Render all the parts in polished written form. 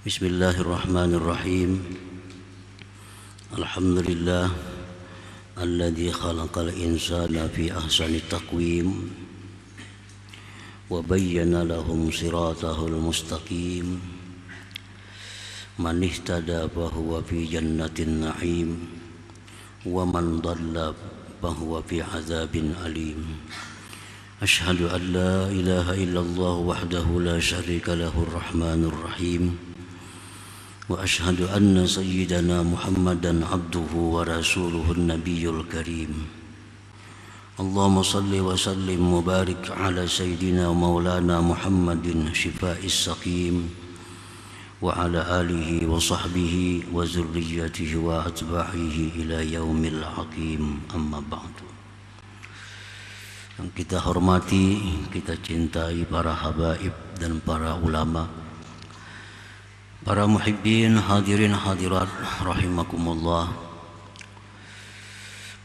Bismillahirrahmanirrahim. Alhamdulillah alladzi khalaqal insana fi ahsani taqwim wa bayyana lahum siratahul mustaqim. Man ihtada fahuwa fi jannatin na'im wa man dhalla fahuwa fi azabin alim. Ashhadu an la ilaha illallah wahdahu la syarika lahur rahmanur rahim. Wa ashhadu anna sayyidana Muhammadan abduhu wa rasuluhun nabiyyul karim. Allahumma salli wa sallim wa barik ala sayyidina maulana Muhammadin syifa'is saqim wa ala alihi wa sahbihi wa zurriyyatihi wa atba'ihi ila yaumil hakim. Amma ba'du. Yang kita hormati, kita cintai para habaib dan para ulama, para muhibbin, hadirin hadirat rahimakumullah.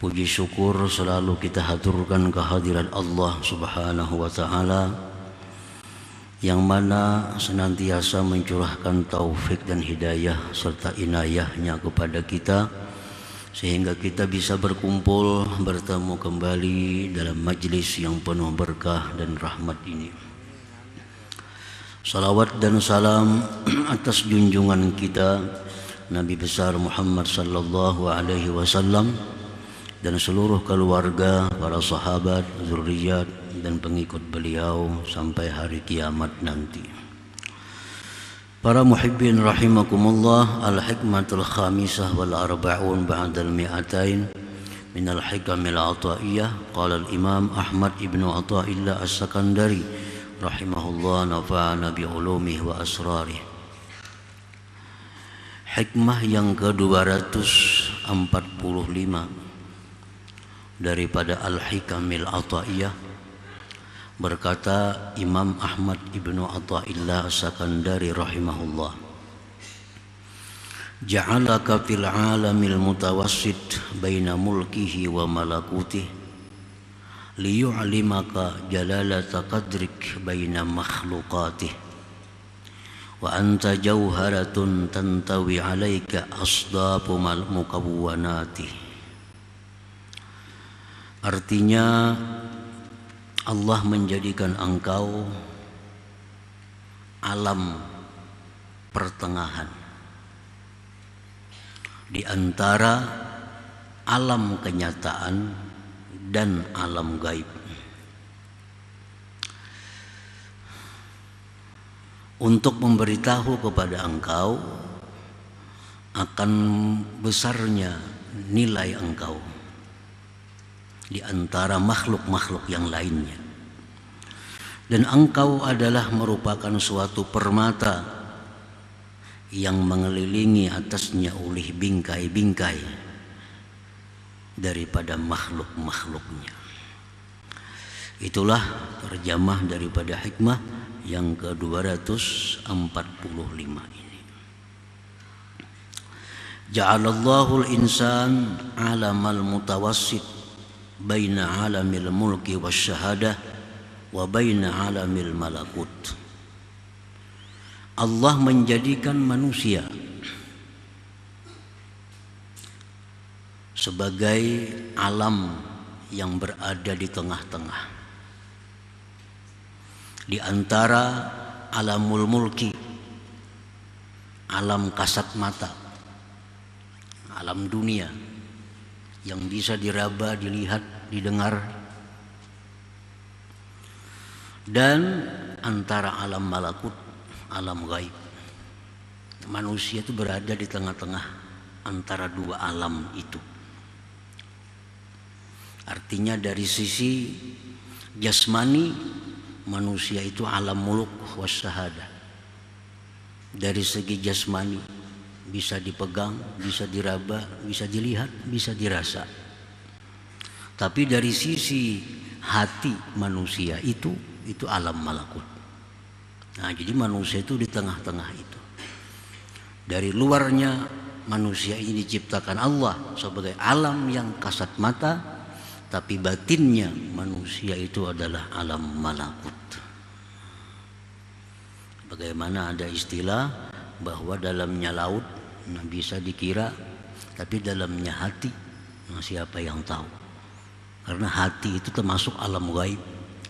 Puji syukur selalu kita haturkan kehadiran Allah Subhanahu wa taala yang mana senantiasa mencurahkan taufik dan hidayah serta inayahnya kepada kita sehingga kita bisa berkumpul bertemu kembali dalam majlis yang penuh berkah dan rahmat ini. Salawat dan salam atas junjungan kita Nabi besar Muhammad sallallahu alaihi wasallam dan seluruh keluarga, para sahabat, zuriat dan pengikut beliau sampai hari kiamat nanti. Para muhibbin rahimakumullah, al-hikmatul khamisah wal arba'un ba'dal mi'atain min al-hikamil ata'iyah. Qala al-imam Ahmad ibnu Ata'illah as-Sakandari rahimahullah nafa'ana bi'ulumihi wa asrarih. Hikmah yang ke-245 daripada Al-Hikamil Ata'iyah, berkata Imam Ahmad ibnu Ata'illah as-Sakandari rahimahullah, ja'alaka fil alamil mutawassit baina mulkihi wa malakutihi liyu'limaka jalalata qadrik baina makhluqatih wa anta jauharatun tantawi alaika asdafu mukawwanatih. Artinya, Allah menjadikan engkau alam pertengahan di antara alam kenyataan dan alam gaib, untuk memberitahu kepada engkau akan besarnya nilai engkau di antara makhluk-makhluk yang lainnya, dan engkau adalah merupakan suatu permata yang mengelilingi atasnya oleh bingkai-bingkai daripada makhluk-makhluknya. Itulah terjemah daripada hikmah yang ke-245 ini. Ja'alallahu al-insan alamal mutawassit baina alamil mulki wasyahadah wa baina alamil malakut. Allah menjadikan manusia sebagai alam yang berada di tengah-tengah di antara alamul mulki, alam kasat mata, alam dunia yang bisa diraba, dilihat, didengar, dan antara alam malakut, alam gaib. Manusia itu berada di tengah-tengah antara dua alam itu. Artinya dari sisi jasmani, manusia itu alam muluk wasyahadah. Dari segi jasmani bisa dipegang, bisa diraba, bisa dilihat, bisa dirasa. Tapi dari sisi hati manusia itu alam malakut. Nah, jadi manusia itu di tengah-tengah itu. Dari luarnya manusia ini diciptakan Allah sebagai alam yang kasat mata, tapi batinnya manusia itu adalah alam malakut. Bagaimana ada istilah bahwa dalamnya laut, nah bisa dikira, tapi dalamnya hati, nah siapa yang tahu? Karena hati itu termasuk alam gaib,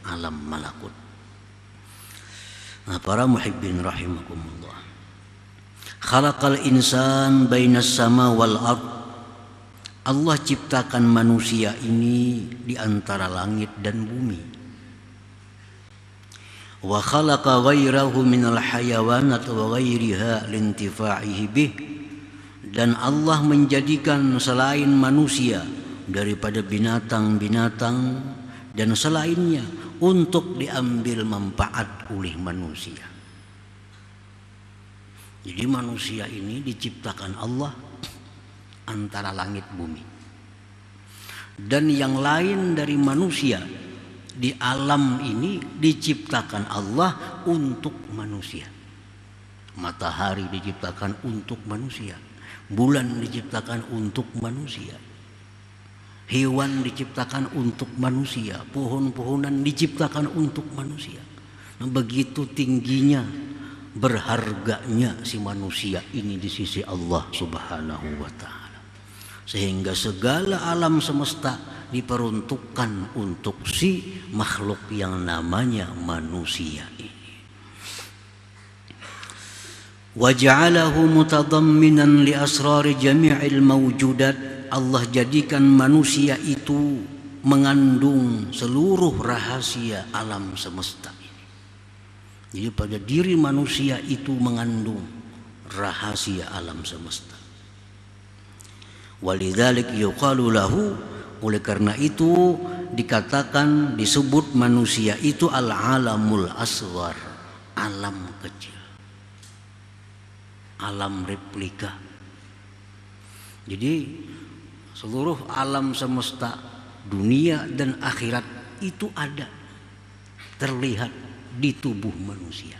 alam malakut. Nah, para muhibbin rahimakumullah, khalaqal insan bainas sama wal ard. Allah ciptakan manusia ini di antara langit dan bumi. Wa khalaqa ghairahu minal hayawanat wa ghairiha lintifa'ihi bih. Dan Allah menjadikan selain manusia daripada binatang-binatang dan selainnya untuk diambil manfaat oleh manusia. Jadi manusia ini diciptakan Allah antara langit bumi. Dan yang lain dari manusia di alam ini diciptakan Allah untuk manusia. Matahari diciptakan untuk manusia, bulan diciptakan untuk manusia, hewan diciptakan untuk manusia, pohon-pohonan diciptakan untuk manusia. Nah, begitu tingginya, berharganya si manusia ini di sisi Allah Subhanahu wa ta'ala, sehingga segala alam semesta diperuntukkan untuk si makhluk yang namanya manusia ini. Wa ja'alahu mutadamminan li asrari jami'il mawjudat. Allah jadikan manusia itu mengandung seluruh rahasia alam semesta ini. Jadi pada diri manusia itu mengandung rahasia alam semesta. Walidzalik yuqalu lahu, oleh karena itu dikatakan, disebut manusia itu al-alamul asghar, alam kecil, alam replika. Jadi seluruh alam semesta, dunia dan akhirat itu ada, terlihat di tubuh manusia.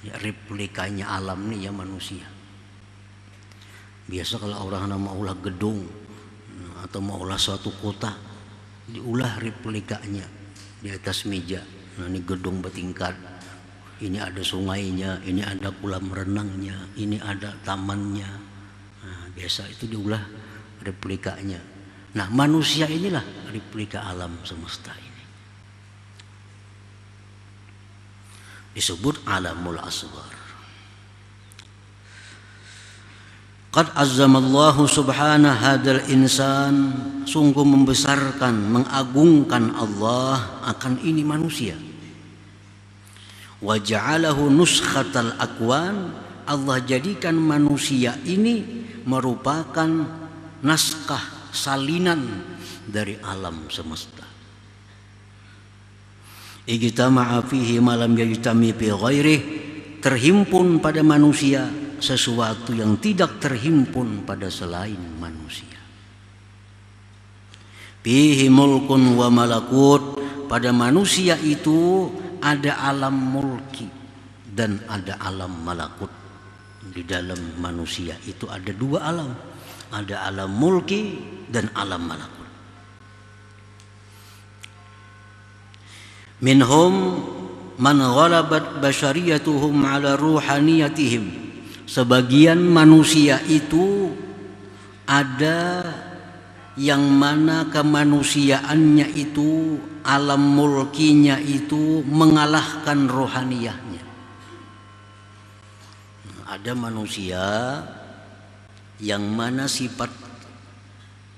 Ya, replikanya alam nih ya manusia. Biasa kalau orang mau ulah gedung atau mau ulah suatu kota, diulah replikanya di atas meja. Nah, ini gedung bertingkat, ini ada sungainya, ini ada kolam renangnya, ini ada tamannya. Nah, biasa itu diulah replikanya. Nah, manusia inilah replika alam semesta ini. Disebut alamul asghar. Qad azzamallahu subhanahu hadzal insan, sungguh membesarkan, mengagungkan Allah akan ini manusia. Wa ja'alahu nuskhatal akwan, Allah jadikan manusia ini merupakan naskah salinan dari alam semesta. Ijtama'a fihi ma lam yajtami fi ghairihi, terhimpun pada manusia sesuatu yang tidak terhimpun pada selain manusia. Fihi mulkun wa malakut, pada manusia itu ada alam mulki dan ada alam malakut. Di dalam manusia itu ada dua alam, ada alam mulki dan alam malakut. Minhum man ghalabat bashariyatuhum ala ruhaniyatihim, sebagian manusia itu ada yang mana kemanusiaannya itu, alam mulkinya itu mengalahkan rohaniyahnya. Ada manusia yang mana sifat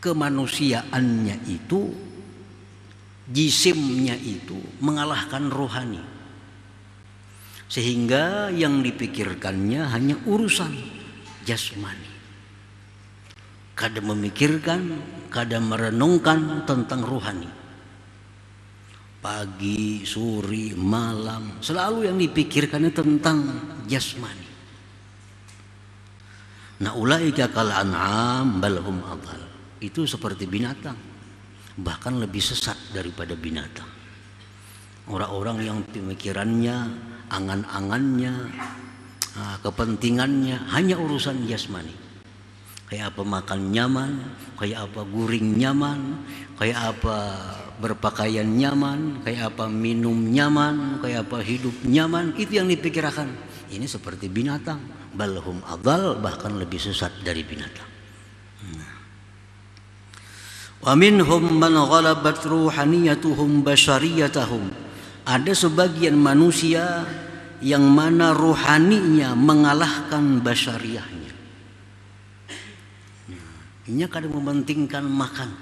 kemanusiaannya itu, jisimnya itu mengalahkan rohani, sehingga yang dipikirkannya hanya urusan jasmani. Kadang memikirkan, kadang merenungkan tentang rohani. Pagi, sore, malam, selalu yang dipikirkannya tentang jasmani. Nah, ulaika kal an'am bal hum adhal. Itu seperti binatang, bahkan lebih sesat daripada binatang. Orang-orang yang pemikirannya, angan-angannya, kepentingannya hanya urusan jasmani. Kayak apa makan nyaman, kayak apa guring nyaman, kayak apa berpakaian nyaman, kayak apa minum nyaman, kayak apa hidup nyaman. Itu yang dipikirkan. Ini seperti binatang, balhum adal, bahkan lebih sesat dari binatang. Wa minhum man ghalabat ruhaniyatuhum basyariyatahum. Ada sebagian manusia yang mana ruhaninya mengalahkan basyariahnya. Ini kadang mementingkan makan,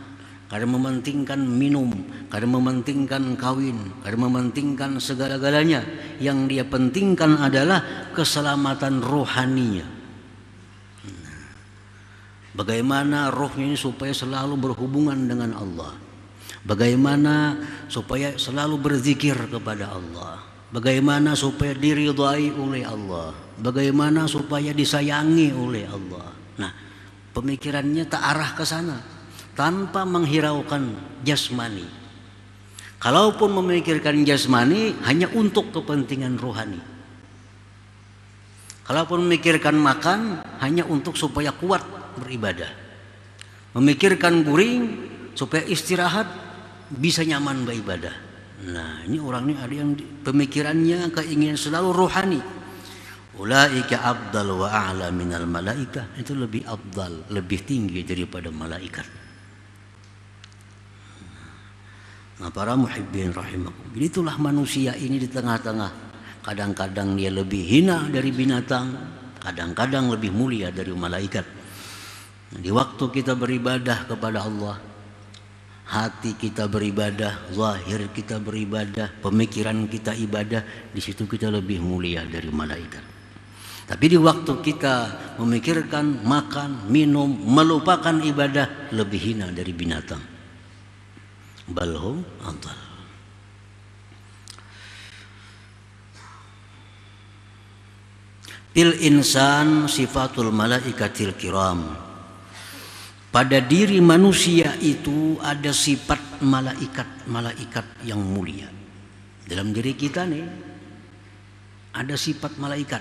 kadang mementingkan minum, kadang mementingkan kawin, kadang mementingkan segala-galanya. Yang dia pentingkan adalah keselamatan rohaninya. Bagaimana rohnya ini supaya selalu berhubungan dengan Allah. Bagaimana supaya selalu berzikir kepada Allah. Bagaimana supaya diridhai oleh Allah. Bagaimana supaya disayangi oleh Allah. Nah, pemikirannya tak arah ke sana tanpa menghiraukan jasmani. Kalaupun memikirkan jasmani hanya untuk kepentingan rohani. Kalaupun memikirkan makan hanya untuk supaya kuat beribadah. Memikirkan guring supaya istirahat bisa nyaman beribadah. Nah, ini orang ini ada yang pemikirannya keinginan selalu rohani. Ulaika afdal wa a'la minal malaikah. Itu lebih afdal, lebih tinggi daripada malaikat. Nah, para muhibbin rahimakum. Jadi itulah manusia ini di tengah-tengah. Kadang-kadang dia lebih hina dari binatang, kadang-kadang lebih mulia dari malaikat. Di waktu kita beribadah kepada Allah, hati kita beribadah, zahir kita beribadah, pemikiran kita ibadah, di situ kita lebih mulia dari malaikat. Tapi di waktu kita memikirkan makan, minum, melupakan ibadah, lebih hina dari binatang. Balhum adal. Fil insan sifatul malaikatil kiram. Pada diri manusia itu ada sifat malaikat yang mulia. Dalam diri kita nih ada sifat malaikat.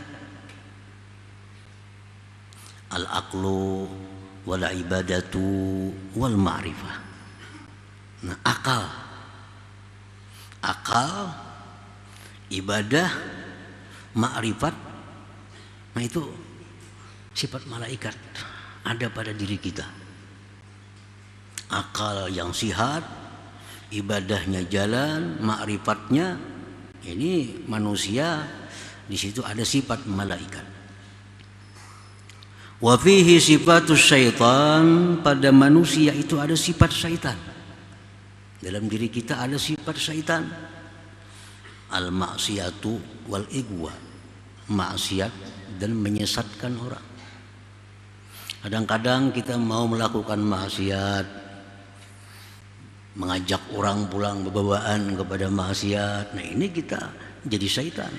Al-aqlu wal ibadatu wal ma'rifah. Nah, akal, ibadah, ma'rifat. Nah, itu sifat malaikat ada pada diri kita. Akal yang sihat, ibadahnya jalan, ma'rifatnya, ini manusia di situ ada sifat malaikat. Wa fihi sifatus syaitan, pada manusia itu ada sifat syaitan. Dalam diri kita ada sifat syaitan. Al-maksiyatu wal igwa, maksiat dan menyesatkan orang. Kadang-kadang kita mau melakukan maksiat, mengajak orang pulang berbawaan kepada maksiat. Nah, ini kita jadi syaitan.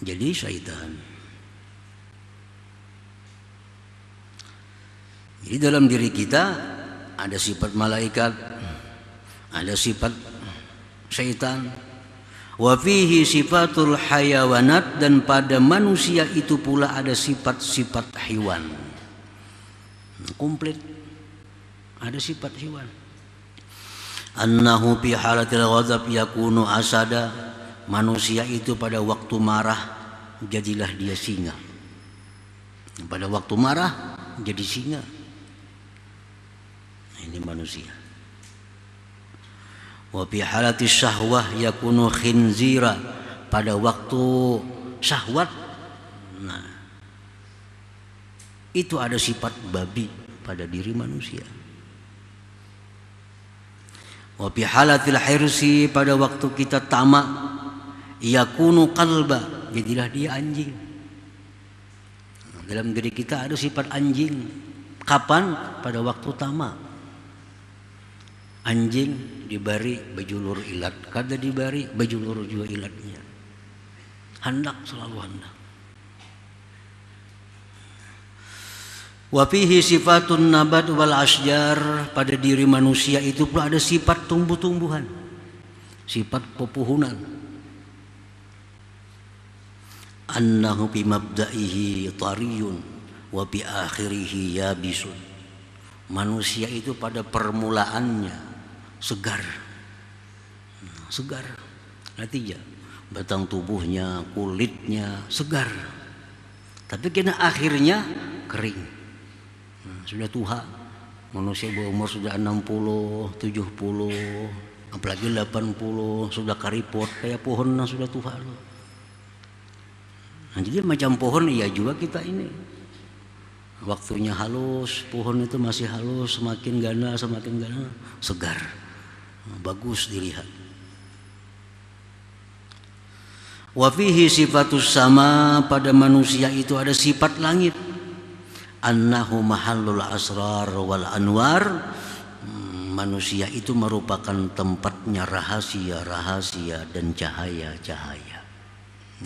Jadi syaitan. Jadi dalam diri kita ada sifat malaikat, ada sifat syaitan. Wa fihi sifatul hayawanat, dan pada manusia itu pula ada sifat-sifat hewan. Komplit. Ada sifat hewan. Annahu fi halatil ghadab yakunu asada. Manusia itu pada waktu marah jadilah dia singa. Pada waktu marah jadi singa. Ini manusia. Wa fi halatis syahwah yakunu khinzira. Pada waktu syahwat, nah, itu ada sifat babi pada diri manusia. Wa fi halatil hirsi, pada waktu kita tamak, yakunu qalba, jadilah dia anjing. Dalam diri kita ada sifat anjing. Kapan? Pada waktu tamak. Anjing dibari bejulur ilat, kada dibari bejulur juga ilatnya. Hendak, selalu hendak. Wa fihi sifatun nabat wal asjar, pada diri manusia itu pula ada sifat tumbuh-tumbuhan, sifat pepohonan. Annahu bi mabda'ihi tariyun wa bi akhirih yabisun. Manusia itu pada permulaannya segar. Segar. Artinya batang tubuhnya, kulitnya segar. Tapi kena akhirnya kering. Sudah tua. Manusia berumur sudah 60, 70, apalagi 80, sudah karipot kayak pohon yang sudah tua loh. Nah, jadi macam pohon iya juga kita ini. Waktunya halus, pohon itu masih halus, semakin gana, segar. Bagus dilihat. Wa fihi sifatus sama, pada manusia itu ada sifat langit. Annahu mahallul asrar wal anwar. Manusia itu merupakan tempatnya rahasia-rahasia dan cahaya-cahaya.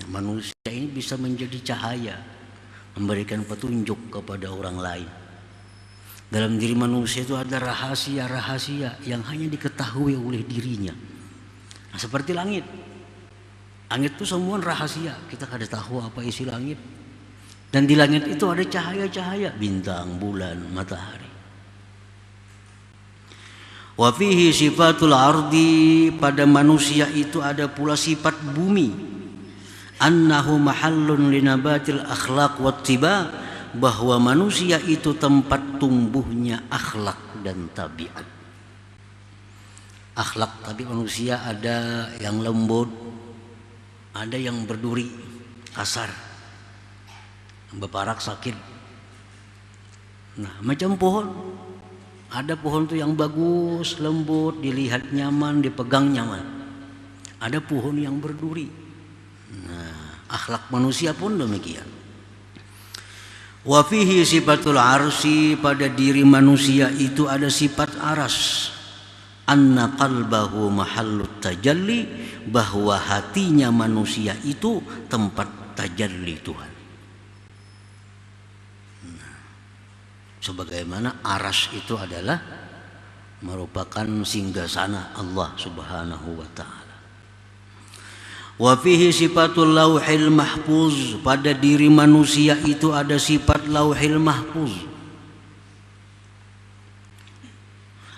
Manusia ini bisa menjadi cahaya, memberikan petunjuk kepada orang lain. Dalam diri manusia itu ada rahasia-rahasia yang hanya diketahui oleh dirinya. Nah, seperti langit. Langit itu semua rahasia, kita kada tahu apa isi langit. Dan di langit itu ada cahaya-cahaya, bintang, bulan, matahari. Wa fihi sifatul ardi, pada manusia itu ada pula sifat bumi. Annahu mahallun linabatil akhlaq wattiba, bahwa manusia itu tempat tumbuhnya akhlak dan tabiat. Akhlak tapi manusia ada yang lembut, ada yang berduri, kasar, beparak, sakit. Nah, macam pohon. Ada pohon tuh yang bagus, lembut, dilihat nyaman, dipegang nyaman. Ada pohon yang berduri. Nah, akhlak manusia pun demikian. Wa fihi sifatul arsy, pada diri manusia itu ada sifat aras. Anna qalbahu mahallut tajalli, bahwa hatinya manusia itu tempat tajalli Tuhan. Sebagaimana aras itu adalah merupakan singgasana Allah Subhanahu wa taala. Wa fihi sifatul lauhil mahfuz, pada diri manusia itu ada sifat lauhil mahfuz.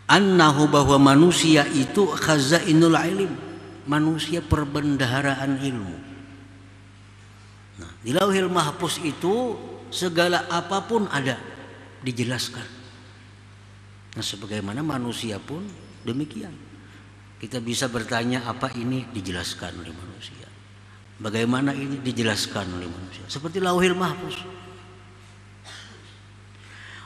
Annahu, bahwa manusia itu khazainul ilm, manusia perbendaharaan ilmu. Nah, di lauhil mahfuz itu segala apapun ada, dijelaskan. Nah, sebagaimana manusia pun demikian. Kita bisa bertanya apa ini, dijelaskan oleh manusia. Bagaimana ini, dijelaskan oleh manusia. Seperti lauhil mahfuz.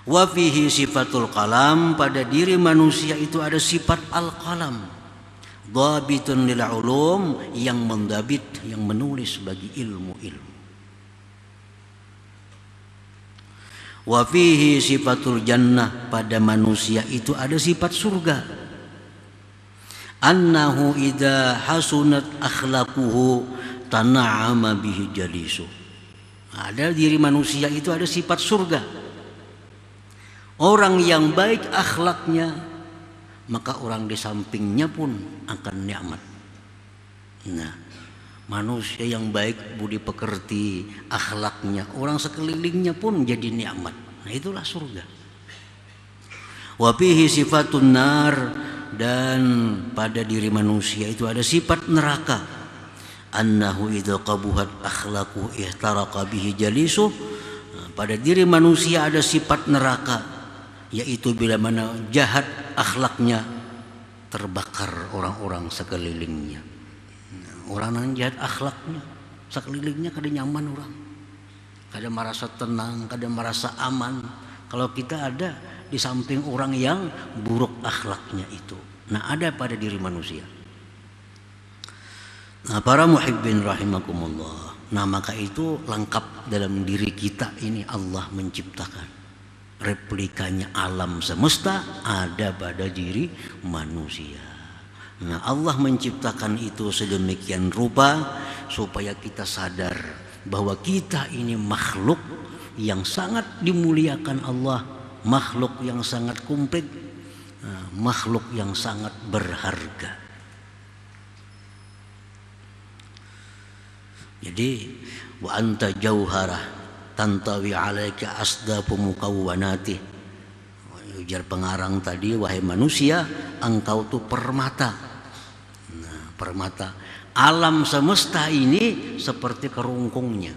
Wa fihi sifatul qalam, pada diri manusia itu ada sifat al-qalam. Dhabitun lil ulum, yang mendabit, yang menulis bagi ilmu-ilmu. Wa fihi sifatul jannah, pada manusia itu ada sifat surga. Annahu idza hasunat akhlaquhu tana'ama bihi jalisu. Ada diri manusia itu ada sifat surga. Orang yang baik akhlaknya, maka orang di sampingnya pun akan nikmat. Nah, manusia yang baik budi pekerti, akhlaknya, orang sekelilingnya pun jadi nikmat. Nah, itulah surga. Wa fihi sifatun nar, dan pada diri manusia itu ada sifat neraka. Annahu idza qabuhat akhlaqu ihtaraqa bihi jalisuh. Pada diri manusia ada sifat neraka, yaitu bila mana jahat akhlaknya, terbakar orang-orang sekelilingnya. Orang yang jahat akhlaknya, sekelilingnya kada nyaman orang, kada merasa tenang, kada merasa aman. Kalau kita ada di samping orang yang buruk akhlaknya itu. Nah, ada pada diri manusia. Nah, para muhibbin rahimakumullah. Nah, maka itu lengkap dalam diri kita ini Allah menciptakan. Replikanya alam semesta ada pada diri manusia. Nah, Allah menciptakan itu sedemikian rupa supaya kita sadar bahwa kita ini makhluk yang sangat dimuliakan Allah, makhluk yang sangat komplit, makhluk yang sangat berharga. Jadi wa anta jauharah, tantawi alaika asdafu mukawwanatih. Ujar pengarang tadi, wahai manusia, engkau tuh permata. Nah, permata. Alam semesta ini seperti kerongkongnya.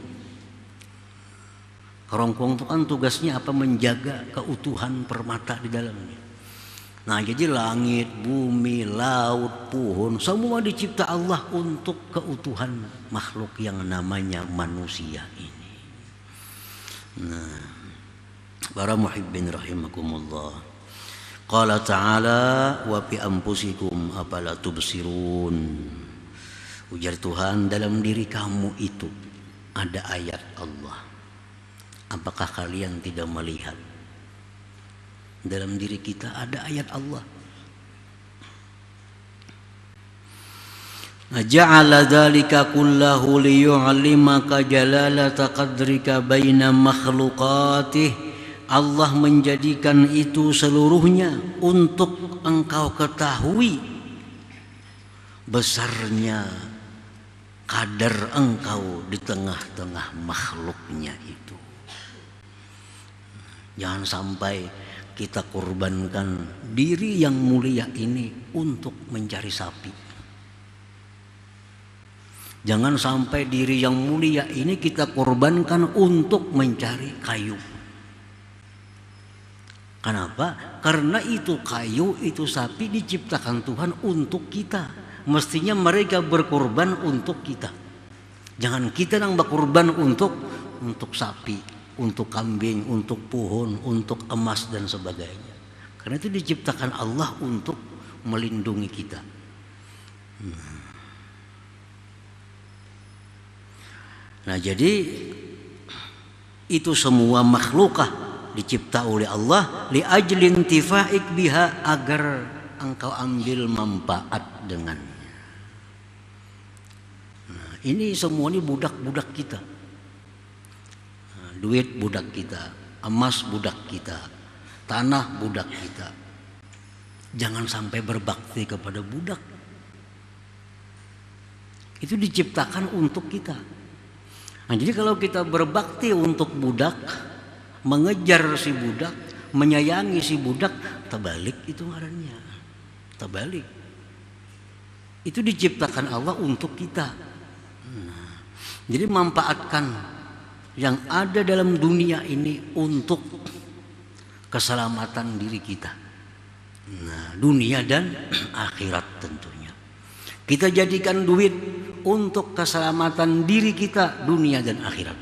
Kerongkong itu kan tugasnya apa? Menjaga keutuhan permata di dalamnya. Nah, jadi langit, bumi, laut, pohon, semua dicipta Allah untuk keutuhan makhluk yang namanya manusia ini. Nah, para muhibbin rahimakumullah. Qala ta'ala wa fi anfusikum afala tubsirun. Ujar Tuhan, dalam diri kamu itu ada ayat Allah. Apakah kalian tidak melihat? Dalam diri kita ada ayat Allah. Ja'ala dzalika kullahu liyu'allimaka jalalata qadrika baina makhluqatih. Allah menjadikan itu seluruhnya untuk engkau ketahui besarnya kadar engkau di tengah-tengah makhluknya itu. Jangan sampai kita korbankan diri yang mulia ini untuk mencari sapi. Jangan sampai diri yang mulia ini kita korbankan untuk mencari kayu. Kenapa? Karena itu kayu, itu sapi diciptakan Tuhan untuk kita. Mestinya mereka berkorban untuk kita. Jangan kita yang berkorban untuk sapi, untuk kambing, untuk pohon, untuk emas dan sebagainya. Karena itu diciptakan Allah untuk melindungi kita. Nah, jadi itu semua makhlukah dicipta oleh Allah li ajlin tifaik biha, agar engkau ambil manfaat dengannya. Nah, ini semua ini budak-budak kita. Nah, duit budak kita, emas budak kita, tanah budak kita. Jangan sampai berbakti kepada budak. Itu diciptakan untuk kita. Nah, jadi kalau kita berbakti untuk budak, mengejar si budak, menyayangi si budak, terbalik itu ngarannya. Terbalik. Itu diciptakan Allah untuk kita. Nah, jadi manfaatkan yang ada dalam dunia ini untuk keselamatan diri kita. Nah, dunia dan akhirat tentunya. Kita jadikan duit untuk keselamatan diri kita, dunia dan akhirat.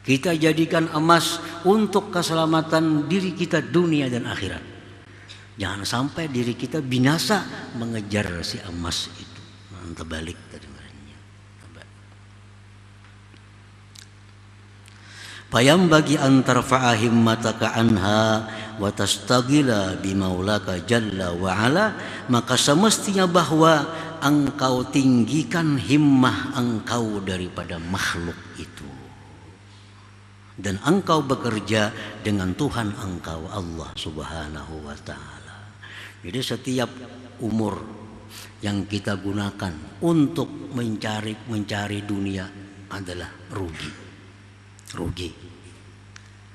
Kita jadikan emas untuk keselamatan diri kita, dunia dan akhirat. Jangan sampai diri kita binasa mengejar si emas itu. Terbalik tadi. Payam bagi antar fa'ahimmataka anha wa tastagila bimaulaka jalla wa ala, maka semestinya bahwa engkau tinggikan himmah engkau daripada makhluk itu, dan engkau bekerja dengan Tuhan engkau Allah subhanahu wa ta'ala. Jadi setiap umur yang kita gunakan untuk mencari dunia adalah rugi.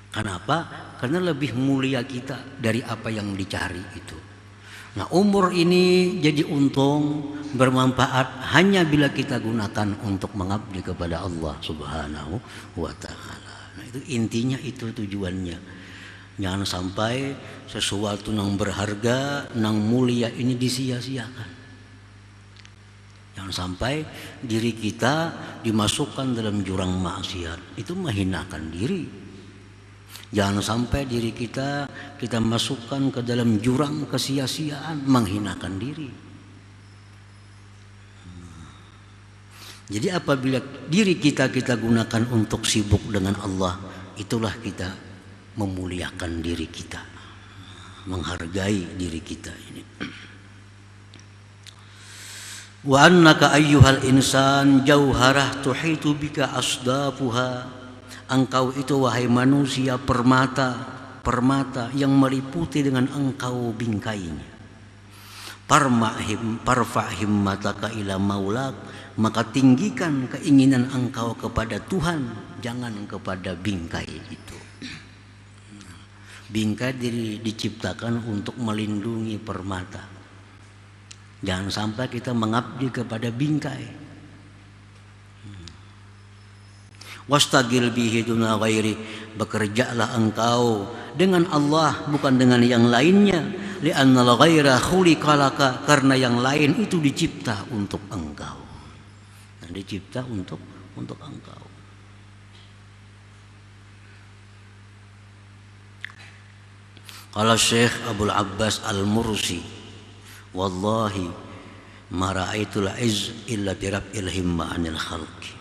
Kenapa? Karena lebih mulia kita dari apa yang dicari itu. Nah, umur ini jadi untung, bermanfaat hanya bila kita gunakan untuk mengabdi kepada Allah subhanahu wa ta'ala. Nah, itu intinya, itu tujuannya. Jangan sampai sesuatu yang berharga, yang mulia ini disia-siakan. Jangan sampai diri kita dimasukkan dalam jurang maksiat, itu menghinakan diri. Jangan sampai diri kita masukkan ke dalam jurang kesia-siaan, menghinakan diri. Jadi apabila diri kita gunakan untuk sibuk dengan Allah, itulah kita memuliakan diri kita, menghargai diri kita ini. Wa annaka ayyuhal insan jauharah tuhitu bika asdafuha. Engkau itu wahai manusia permata yang meliputi dengan engkau bingkainya. Parfa'him mataka ila maulak, maka tinggikan keinginan engkau kepada Tuhan jangan kepada bingkai itu. Bingkai diciptakan untuk melindungi permata. Jangan sampai kita mengabdi kepada bingkai. Wastagil bihi duna ghairi, bekerjalah engkau dengan Allah bukan dengan yang lainnya. Li'annal ghaira khuliqa laka, karena yang lain itu dicipta untuk engkau. Nah, dicipta untuk engkau. Qala Syekh Abdul Abbas Al-Mursi, wallahi ma ra'aitul izz illa birab'il himma 'anil khalqi.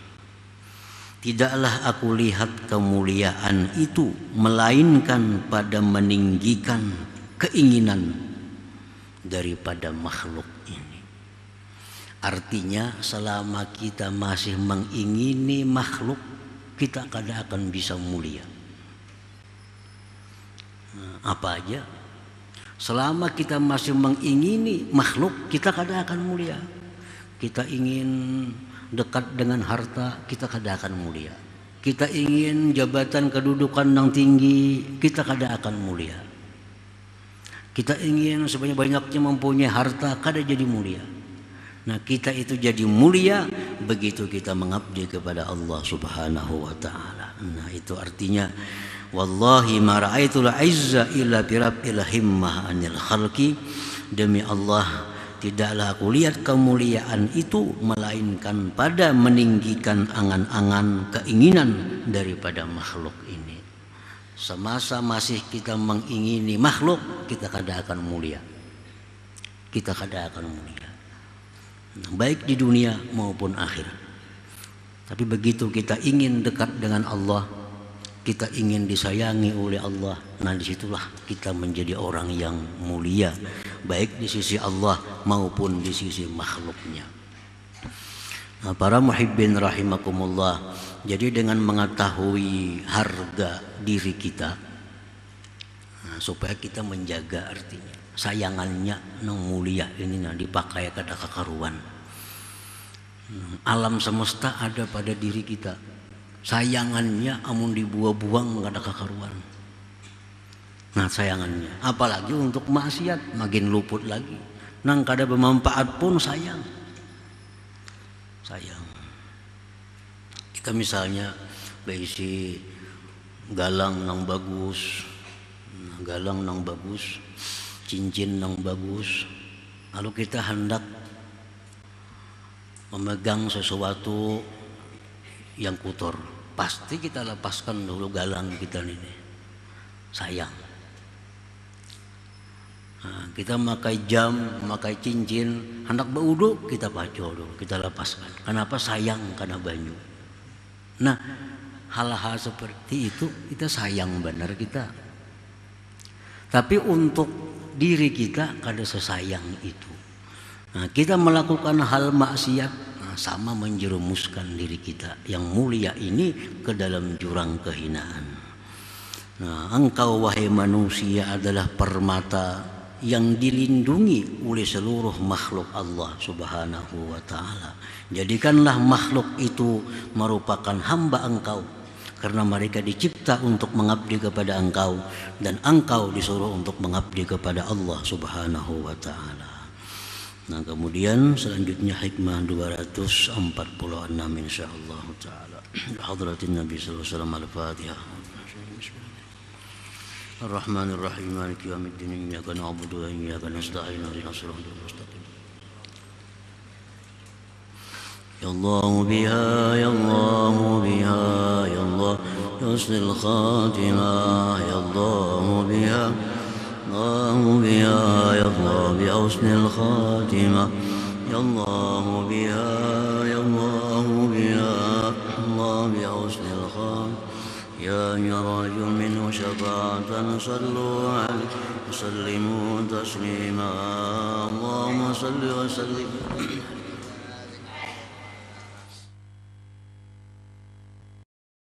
Tidaklah aku lihat kemuliaan itu melainkan pada meninggikan keinginan daripada makhluk ini. Artinya selama kita masih mengingini makhluk, kita kada akan bisa mulia. Apa aja, selama kita masih mengingini makhluk, kita kada akan mulia. Kita ingin dekat dengan harta, kita kada akan mulia. Kita ingin jabatan kedudukan yang tinggi, kita kada akan mulia. Kita ingin sebanyak-banyaknya mempunyai harta, kada jadi mulia. Nah, kita itu jadi mulia begitu kita mengabdi kepada Allah Subhanahu wa taala. Nah, itu artinya wallahi ma ra'aitul izza illa birabbil himmah 'anil khalqi. Demi Allah, tidaklah aku lihat kemuliaan itu melainkan pada meninggikan angan-angan keinginan daripada makhluk ini. Semasa masih kita mengingini makhluk, kita kada akan mulia. Kita kada akan mulia, baik di dunia maupun akhirat. Tapi begitu kita ingin dekat dengan Allah, kita ingin disayangi oleh Allah, nah disitulah kita menjadi orang yang mulia, baik di sisi Allah maupun di sisi makhluknya. Nah, para muhibbin rahimakumullah, jadi dengan mengetahui harga diri kita, nah, supaya kita menjaga artinya sayangannya nang mulia ini nah dipakai kada kakaruan. Alam semesta ada pada diri kita, sayangannya amun dibuang-buang gak ada kakaruan. Nah, sayangannya apalagi untuk maksiat makin luput lagi. Nang kada bermanfaat pun sayang. Kita misalnya beisi galang nang bagus, cincin nang bagus, lalu kita hendak memegang sesuatu yang kotor, pasti kita lepaskan dulu galang kita ini, sayang. Nah, kita memakai jam, memakai cincin, hendak berwudu kita paco dulu, kita lepaskan. Kenapa? Sayang karena banyu. Nah, hal-hal seperti itu kita sayang benar kita. Tapi untuk diri kita kada sesayang itu. Nah, kita melakukan hal maksiat, sama menjerumuskan diri kita yang mulia ini ke dalam jurang kehinaan. Nah, engkau wahai manusia adalah permata yang dilindungi oleh seluruh makhluk Allah Subhanahu wa taala. Jadikanlah makhluk itu merupakan hamba engkau, karena mereka dicipta untuk mengabdi kepada engkau, dan engkau disuruh untuk mengabdi kepada Allah Subhanahu wa taala. Nah, kemudian selanjutnya hikmah 246 insyaallah taala. Hadratin Nabi sallallahu alaihi wasallam. Al-Fatihah. Ar-Rahmanir Rahim. Maliki yaumiddin. Iyyaka na'budu wa iyyaka nasta'in. Ihdinas siratal mustaqim. Ya Allah biha, ya Allah biha, ya Allah husnul khatimah, ya Allah biha, الله بها يا الله بحسن الخاتمة يا الله بها يا الله بها الله بحسن الخاتمة يا يرج منه شفاعة صلوا عليه وسلموا تسليما اللهم صل وسلم